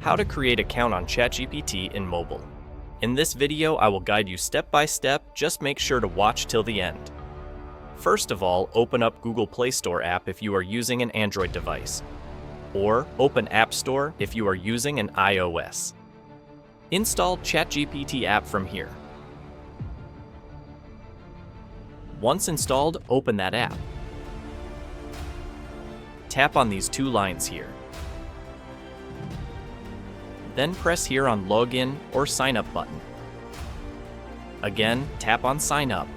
How to create an account on ChatGPT in mobile. In this video, I will guide you step by step, just make sure to watch till the end. First of all, open up Google Play Store app if you are using an Android device, or open App Store if you are using an iOS. Install ChatGPT app from here. Once installed, open that app. Tap on these two lines here. Then press here on Login or Sign Up button. Again, tap on Sign Up.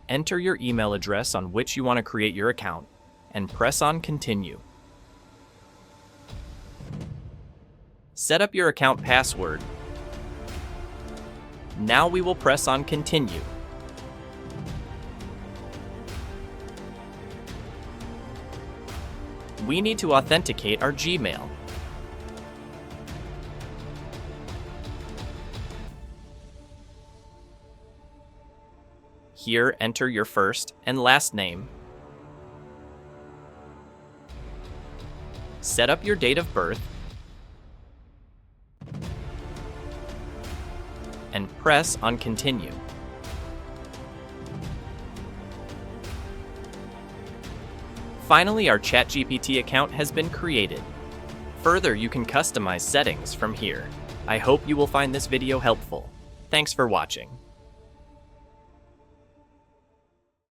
Enter your email address on which you want to create your account, and press on Continue. Set up your account password. Now we will press on Continue. We need to authenticate our Gmail. Here, enter your first and last name. Set up your date of birth. And press on Continue. Finally, our ChatGPT account has been created. Further, you can customize settings from here. I hope you will find this video helpful. Thanks for watching.